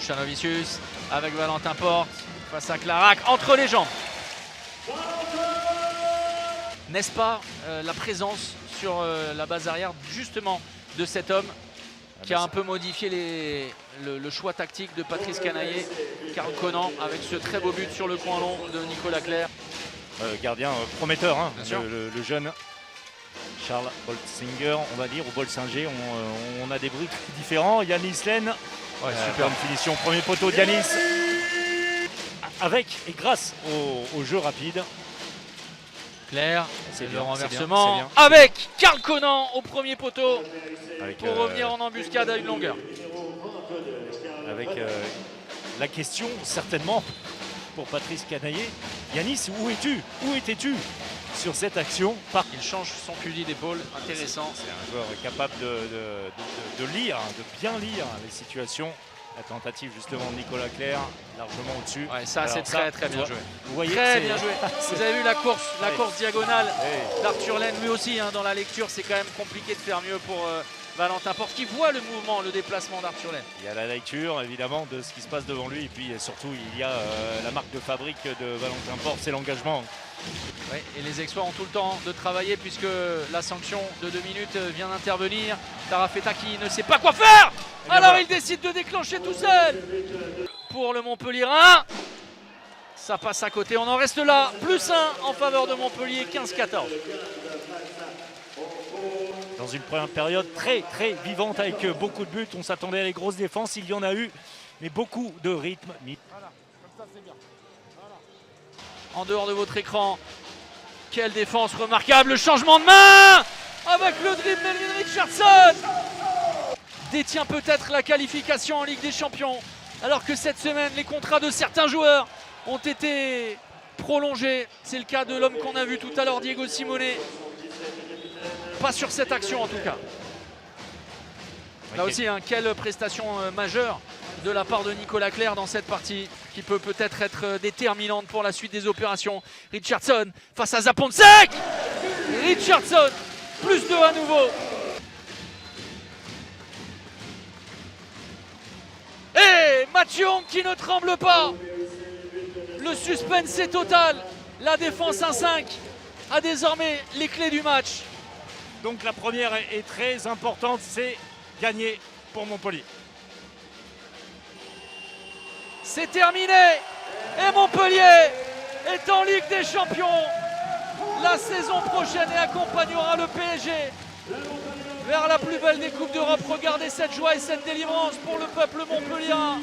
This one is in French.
Chanovicius avec Valentin Porte face à Clarac, entre les jambes. N'est-ce pas la présence sur la base arrière justement de cet homme qui a un peu modifié le choix tactique de Patrice Canaillé, Karl Conan, avec ce très beau but sur le coin long de Nicolas Clerc. Gardien prometteur, hein, Bien sûr. le jeune Charles Boltzinger, on va dire, ou Bolsinger, on a des bruits différents. Yanis Len, super finition, premier poteau de Yanis, avec et grâce au jeu rapide. Claire, c'est le bien, renversement c'est bien. avec Karl Conan au premier poteau Avec, pour revenir en embuscade à une longueur. Avec la question certainement pour Patrice Canaillé. Yanis, où es-tu? Où étais-tu sur cette action? Il change son fusil d'épaule, intéressant. C'est un joueur capable de lire, de bien lire les situations. La tentative justement de Nicolas Clerc, largement au-dessus. Ouais, ça c'est très bien joué. Vous voyez, très bien joué. Vous avez vu la course diagonale Oui. d'Arthur Laine, lui aussi dans la lecture, c'est quand même compliqué de faire mieux pour Valentin Porte qui voit le mouvement, le déplacement d'Arthur Laine. Il y a la lecture évidemment de ce qui se passe devant lui et puis surtout il y a la marque de fabrique de Valentin Porte, c'est l'engagement. Ouais, et les Aixois ont tout le temps de travailler puisque la sanction de 2 minutes vient d'intervenir. Tarafeta qui ne sait pas quoi faire. Alors il décide de déclencher tout seul. Pour le Montpellierin, ça passe à côté. On en reste là. +1 en faveur de Montpellier, 15-14. Dans une première période très vivante avec beaucoup de buts. On s'attendait à les grosses défenses, il y en a eu, mais beaucoup de rythme. En dehors de votre écran, quelle défense remarquable, le changement de main avec le dribble Melvin Richardson. Détient peut-être la qualification en Ligue des Champions, alors que cette semaine, les contrats de certains joueurs ont été prolongés. C'est le cas de l'homme qu'on a vu tout à l'heure, Diego Simone. Pas sur cette action en tout cas. Là aussi, quelle prestation majeure de la part de Nicolas Clerc dans cette partie qui peut peut-être être déterminante pour la suite des opérations. Richardson face à Zaponsek. Richardson, +2 à nouveau. Et Mathieu qui ne tremble pas. Le suspense est total. La défense 1-5 a désormais les clés du match. Donc la première est très importante, c'est gagner pour Montpellier. C'est terminé et Montpellier est en Ligue des Champions la saison prochaine et accompagnera le PSG vers la plus belle des Coupes d'Europe. Regardez cette joie et cette délivrance pour le peuple montpelliérain.